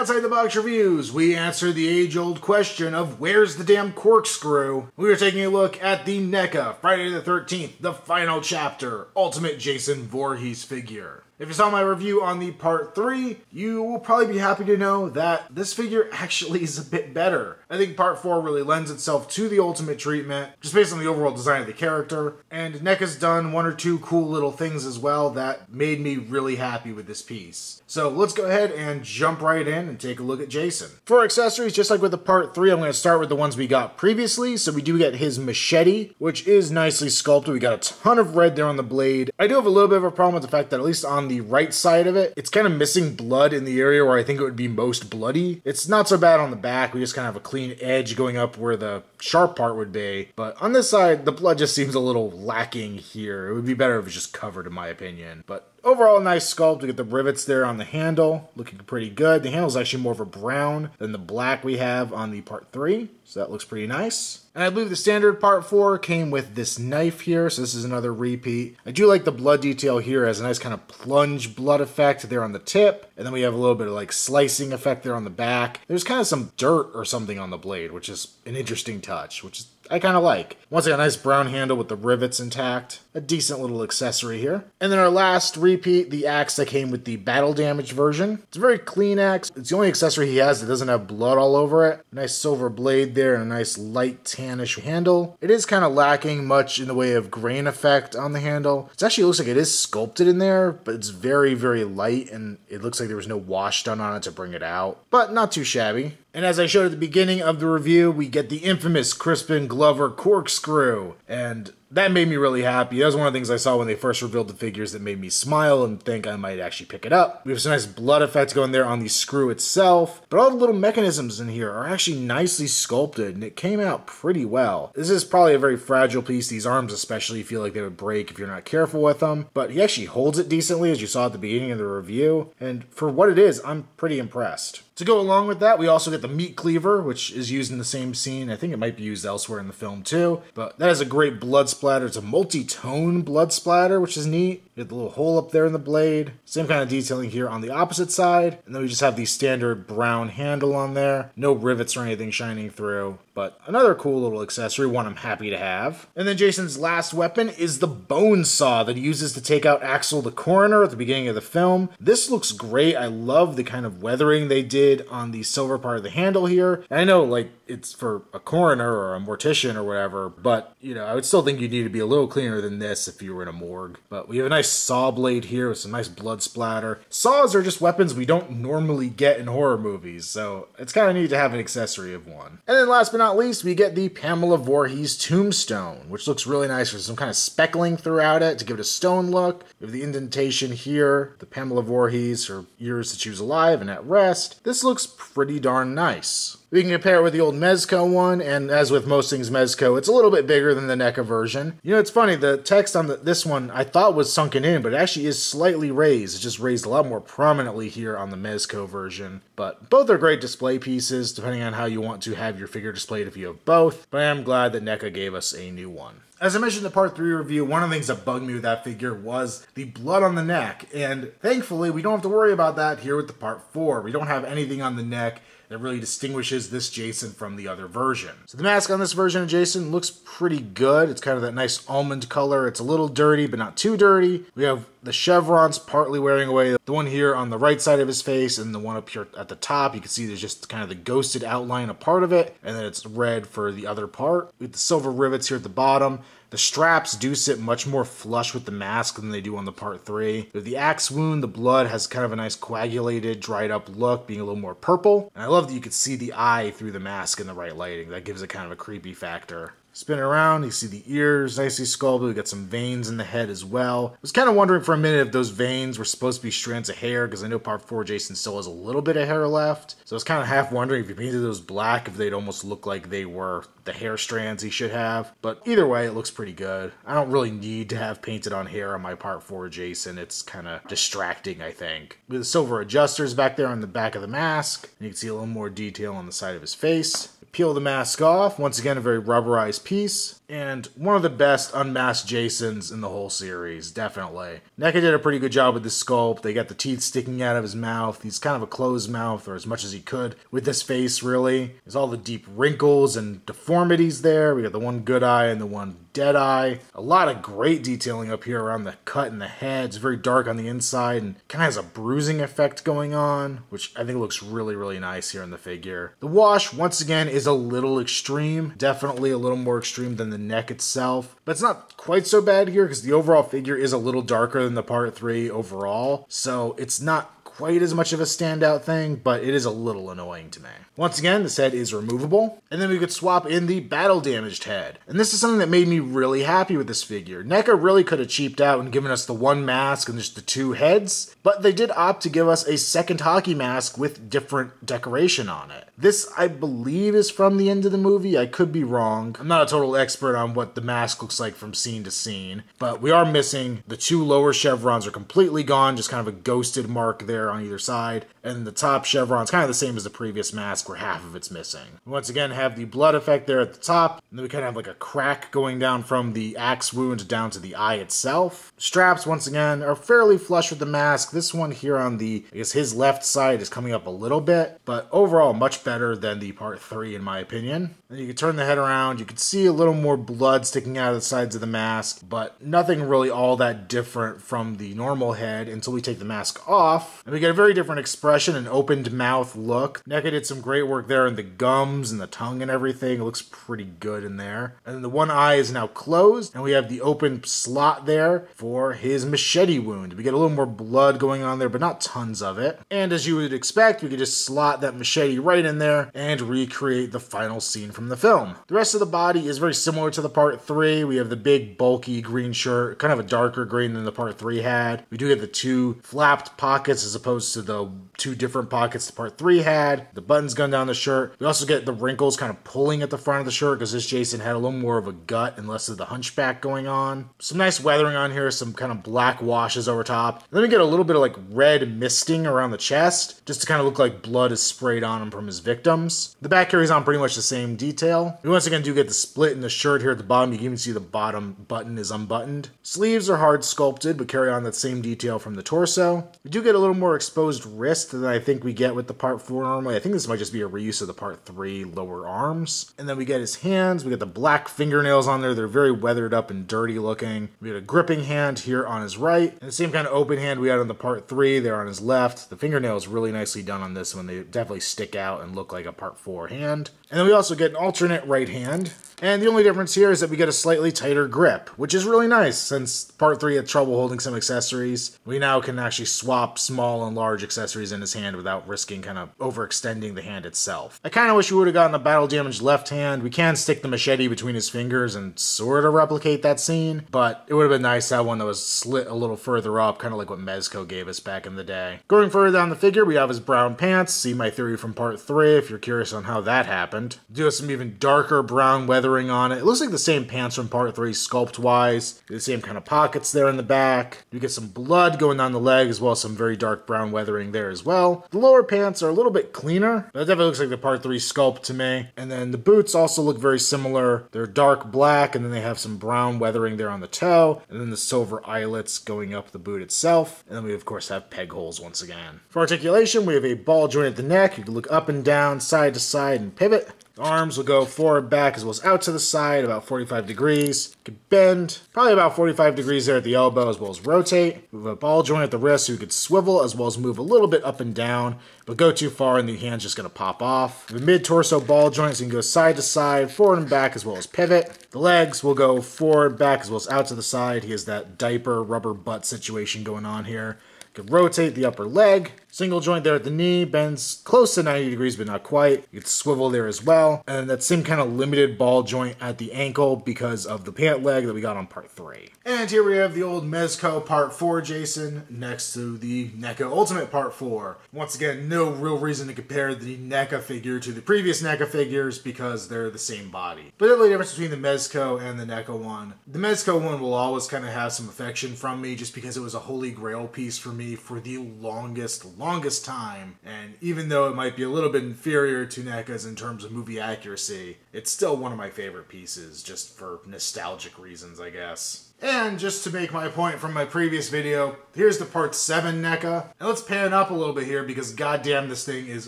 Outside the Box Reviews, we answer the age-old question of where's the damn corkscrew? We are taking a look at the NECA Friday the 13th, the final chapter, Ultimate Jason Voorhees figure. If you saw my review on the part 3, you will probably be happy to know that this figure actually is a bit better. I think part 4 really lends itself to the Ultimate treatment, just based on the overall design of the character, and NECA's done one or two cool little things as well that made me really happy with this piece. So let's go ahead and jump right in and take a look at Jason. For accessories, just like with the part 3, I'm going to start with the ones we got previously. So we do get his machete, which is nicely sculpted. We got a ton of red there on the blade. I do have a little bit of a problem with the fact that at least on the right side of it, it's kind of missing blood in the area where I think it would be most bloody. It's not so bad on the back. We just kind of have a clean edge going up where the sharp part would be. But on this side, the blood just seems a little lacking here. It would be better if it was just covered, in my opinion. But overall, nice sculpt. We get the rivets there on the handle, looking pretty good. The handle is actually more of a brown than the black we have on the part 3, so that looks pretty nice. And I believe the standard part 4 came with this knife here, so this is another repeat. I do like the blood detail here. It has a nice kind of plunge blood effect there on the tip, and then we have a little bit of like slicing effect there on the back. There's kind of some dirt or something on the blade, which is an interesting touch, which is I kind of like. Once again, a nice brown handle with the rivets intact. A decent little accessory here. And then our last repeat, the axe that came with the battle damage version. It's a very clean axe. It's the only accessory he has that doesn't have blood all over it. Nice silver blade there and a nice light tannish handle. It is kind of lacking much in the way of grain effect on the handle. It actually looks like it is sculpted in there, but it's very, very light and it looks like there was no wash done on it to bring it out. But not too shabby. And as I showed at the beginning of the review, we get the infamous Crispin Glover corkscrew. And that made me really happy. That was one of the things I saw when they first revealed the figures that made me smile and think I might actually pick it up. We have some nice blood effects going there on the screw itself, but all the little mechanisms in here are actually nicely sculpted and it came out pretty well. This is probably a very fragile piece. These arms especially feel like they would break if you're not careful with them, but he actually holds it decently as you saw at the beginning of the review, and for what it is, I'm pretty impressed. To go along with that, we also get the meat cleaver, which is used in the same scene. I think it might be used elsewhere in the film too, but that has a great blood splatter. It's a multi-tone blood splatter, which is neat. You get the little hole up there in the blade. Same kind of detailing here on the opposite side. And then we just have the standard brown handle on there. No rivets or anything shining through, but another cool little accessory, one I'm happy to have. And then Jason's last weapon is the bone saw that he uses to take out Axel the coroner at the beginning of the film. This looks great. I love the kind of weathering they did on the silver part of the handle here. And I know like it's for a coroner or a mortician or whatever, but you know, I would still think you need to be a little cleaner than this if you were in a morgue. But we have a nice saw blade here with some nice blood splatter. Saws are just weapons we don't normally get in horror movies, so it's kind of neat to have an accessory of one. And then last but not least, we get the Pamela Voorhees tombstone, which looks really nice. There's some kind of speckling throughout it to give it a stone look. We have the indentation here, the Pamela Voorhees, her years that she was alive and at rest. This looks pretty darn nice. We can compare it with the old Mezco one, and as with most things Mezco, it's a little bit bigger than the NECA version. You know, it's funny, the text on this one I thought was sunken in, but it actually is slightly raised. It's just raised a lot more prominently here on the Mezco version. But both are great display pieces, depending on how you want to have your figure displayed if you have both. But I am glad that NECA gave us a new one. As I mentioned in the part 3 review, one of the things that bugged me with that figure was the blood on the neck, and thankfully we don't have to worry about that here with the part 4. We don't have anything on the neck that really distinguishes this Jason from the other version. So the mask on this version of Jason looks pretty good. It's kind of that nice almond color. It's a little dirty, but not too dirty. We have the chevrons partly wearing away. The one here on the right side of his face and the one up here at the top, you can see there's just kind of the ghosted outline of part of it, and then it's red for the other part. We have the silver rivets here at the bottom. The straps do sit much more flush with the mask than they do on the part 3. With the axe wound, the blood has kind of a nice coagulated, dried up look, being a little more purple. And I love that you can see the eye through the mask in the right lighting. That gives it kind of a creepy factor. Spin it around, you see the ears nicely sculpted. We got some veins in the head as well. I was kind of wondering for a minute if those veins were supposed to be strands of hair, because I know part 4 Jason still has a little bit of hair left. So I was kind of half wondering if you painted those black, if they'd almost look like they were the hair strands he should have. But either way, it looks pretty good. I don't really need to have painted on hair on my part 4 Jason. It's kind of distracting, I think. With the silver adjusters back there on the back of the mask, and you can see a little more detail on the side of his face. Peel the mask off. Once again, a very rubberized piece. And one of the best unmasked Jasons in the whole series, definitely. NECA did a pretty good job with this sculpt. They got the teeth sticking out of his mouth. He's kind of a closed mouth, or as much as he could with this face, really. There's all the deep wrinkles and deformities there. We got the one good eye and the one dead eye. A lot of great detailing up here around the cut in the head. It's very dark on the inside and kind of has a bruising effect going on, which I think looks really, really nice here in the figure. The wash, once again, is a little extreme. Definitely a little more extreme than the neck itself, but it's not quite so bad here because the overall figure is a little darker than the Part 3 overall, so it's not quite as much of a standout thing, but it is a little annoying to me. Once again, this head is removable, and then we could swap in the battle damaged head. And this is something that made me really happy with this figure. NECA really could have cheaped out and given us the one mask and just the two heads, but they did opt to give us a second hockey mask with different decoration on it. This, I believe, is from the end of the movie. I could be wrong. I'm not a total expert on what the mask looks like from scene to scene, but we are missing the two lower chevrons are completely gone, just kind of a ghosted mark there on either side, and the top chevron's kind of the same as the previous mask where half of it's missing. We once again have the blood effect there at the top, and then we kind of have like a crack going down from the axe wound down to the eye itself. Straps, once again, are fairly flush with the mask. This one here on the, I guess his left side is coming up a little bit, but overall much better than the Part 3 in my opinion. Then you can turn the head around, you can see a little more blood sticking out of the sides of the mask, but nothing really all that different from the normal head until we take the mask off, and we get a very different expression, an opened mouth look. NECA did some great work there in the gums and the tongue and everything. It looks pretty good in there. And then the one eye is now closed, and we have the open slot there for his machete wound. We get a little more blood going on there, but not tons of it. And as you would expect, we could just slot that machete right in there and recreate the final scene from the film. The rest of the body is very similar to the Part 3. We have the big bulky green shirt, kind of a darker green than the Part 3 had. We do get the two flapped pockets as opposed to the two different pockets the Part 3 had. The buttons gun down the shirt. We also get the wrinkles kind of pulling at the front of the shirt because this Jason had a little more of a gut and less of the hunchback going on. Some nice weathering on here, some kind of black washes over top. And then we get a little bit of like red misting around the chest just to kind of look like blood is sprayed on him from his victims. The back carries on pretty much the same detail. We once again do get the split in the shirt here at the bottom. You can even see the bottom button is unbuttoned. Sleeves are hard sculpted but carry on that same detail from the torso. We do get a little more exposed wrist than I think we get with the Part 4 normally. I think this might just be a reuse of the Part 3 lower arms. And then we get his hands. We get the black fingernails on there. They're very weathered up and dirty looking. We get a gripping hand here on his right. And the same kind of open hand we had on the Part 3 there on his left. The fingernails really nicely done on this one. They definitely stick out and look like a Part 4 hand. And then we also get an alternate right hand. And the only difference here is that we get a slightly tighter grip, which is really nice since Part 3 had trouble holding some accessories. We now can actually swap small and large accessories in his hand without risking kind of overextending the hand itself. I kind of wish we would have gotten a battle damaged left hand. We can stick the machete between his fingers and sort of replicate that scene, but it would have been nice to have one that was slit a little further up, kind of like what Mezco gave us back in the day. Going further down the figure, we have his brown pants. See my theory from Part 3 if you're curious on how that happened. Do have some even darker brown weathering on it. It looks like the same pants from Part 3 sculpt-wise. The same kind of pockets there in the back. You get some blood going down the leg as well as some very dark brown weathering there as well. The lower pants are a little bit cleaner, but it definitely looks like the Part 3 sculpt to me. And then the boots also look very similar. They're dark black and then they have some brown weathering there on the toe and then the silver eyelets going up the boot itself. And then we of course have peg holes once again. For articulation, we have a ball joint at the neck. You can look up and down, side to side and pivot. The arms will go forward, back, as well as out to the side, about 45 degrees. You could bend, probably about 45 degrees there at the elbow, as well as rotate. We have a ball joint at the wrist, so you could swivel, as well as move a little bit up and down, but go too far and the hand's just going to pop off. The mid-torso ball joint, so you can go side to side, forward and back, as well as pivot. The legs will go forward, back, as well as out to the side. He has that diaper, rubber butt situation going on here. You can rotate the upper leg. Single joint there at the knee, bends close to 90 degrees, but not quite. You can swivel there as well. And that same kind of limited ball joint at the ankle because of the pant leg that we got on Part 3. And here we have the old Mezco Part 4 Jason next to the NECA Ultimate Part 4. Once again, no real reason to compare the NECA figure to the previous NECA figures because they're the same body. But the only difference between the Mezco and the NECA one, the Mezco one will always kind of have some affection from me just because it was a holy grail piece for me for the longest longest time, and even though it might be a little bit inferior to NECA's in terms of movie accuracy, it's still one of my favorite pieces, just for nostalgic reasons, I guess. And just to make my point from my previous video, here's the Part 7 NECA. And let's pan up a little bit here because goddamn this thing is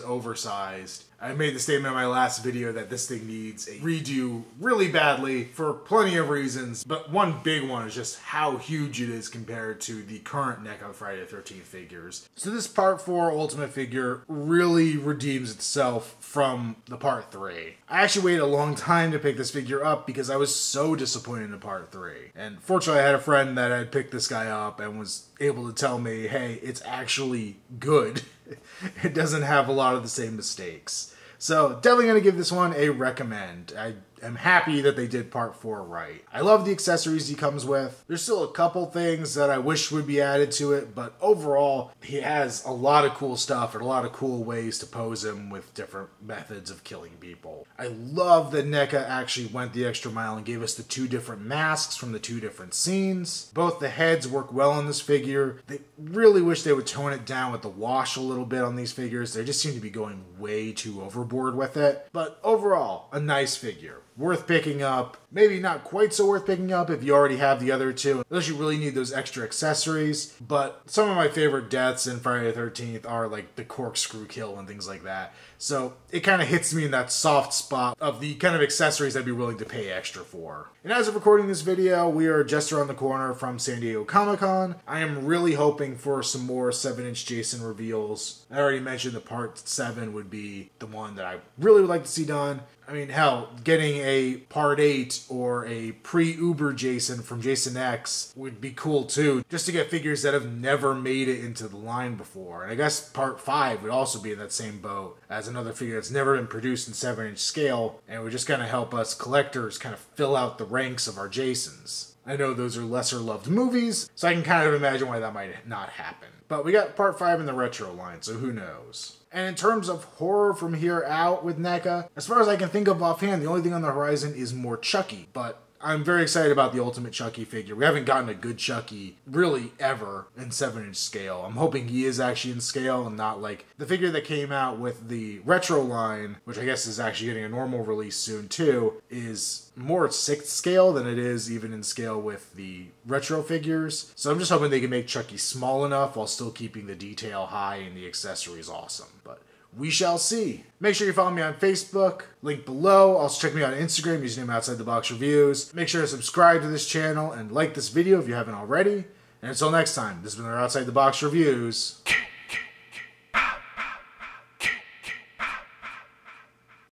oversized. I made the statement in my last video that this thing needs a redo really badly for plenty of reasons, but one big one is just how huge it is compared to the current NECA Friday the 13th figures. So this Part 4 Ultimate figure really redeems itself from the Part 3. I actually waited a long time to pick this figure up because I was so disappointed in Part 3. And fortunately I had a friend that had picked this guy up and was able to tell me, hey, it's actually good. It doesn't have a lot of the same mistakes. So definitely going to give this one a recommend. I am happy that they did Part 4 right. I love the accessories he comes with. There's still a couple things that I wish would be added to it, but overall, he has a lot of cool stuff and a lot of cool ways to pose him with different methods of killing people. I love that NECA actually went the extra mile and gave us the 2 different masks from the 2 different scenes. Both the heads work well on this figure. They really wish they would tone it down with the wash a little bit on these figures. They just seem to be going way too overboard with it. But overall, a nice figure. Worth picking up. Maybe not quite so worth picking up if you already have the other 2, unless you really need those extra accessories. But some of my favorite deaths in Friday the 13th are like the corkscrew kill and things like that. So it kind of hits me in that soft spot of the kind of accessories I'd be willing to pay extra for. And as of recording this video, we are just around the corner from San Diego Comic-Con. I am really hoping for some more 7-inch Jason reveals. I already mentioned the Part 7 would be the one that I really would like to see done. I mean, hell, getting a Part 8 or a pre-Uber Jason from Jason X would be cool too, just to get figures that have never made it into the line before. And I guess Part 5 would also be in that same boat as another figure that's never been produced in 7-inch scale, and it would just kind of help us collectors kind of fill out the ranks of our Jasons. I know those are lesser loved movies, so I can kind of imagine why that might not happen. But we got Part 5 in the retro line, so who knows? And in terms of horror from here out with NECA, as far as I can think of offhand, the only thing on the horizon is more Chucky. But I'm very excited about the Ultimate Chucky figure. We haven't gotten a good Chucky really ever in 7-inch scale. I'm hoping he is actually in scale and not like the figure that came out with the retro line, which I guess is actually getting a normal release soon too, is more 6th scale than it is even in scale with the retro figures. So I'm just hoping they can make Chucky small enough while still keeping the detail high and the accessories awesome. But we shall see. Make sure you follow me on Facebook, link below. Also check me out on Instagram, username Outside the Box Reviews. Make sure to subscribe to this channel and like this video if you haven't already. And until next time, this has been our Outside the Box Reviews.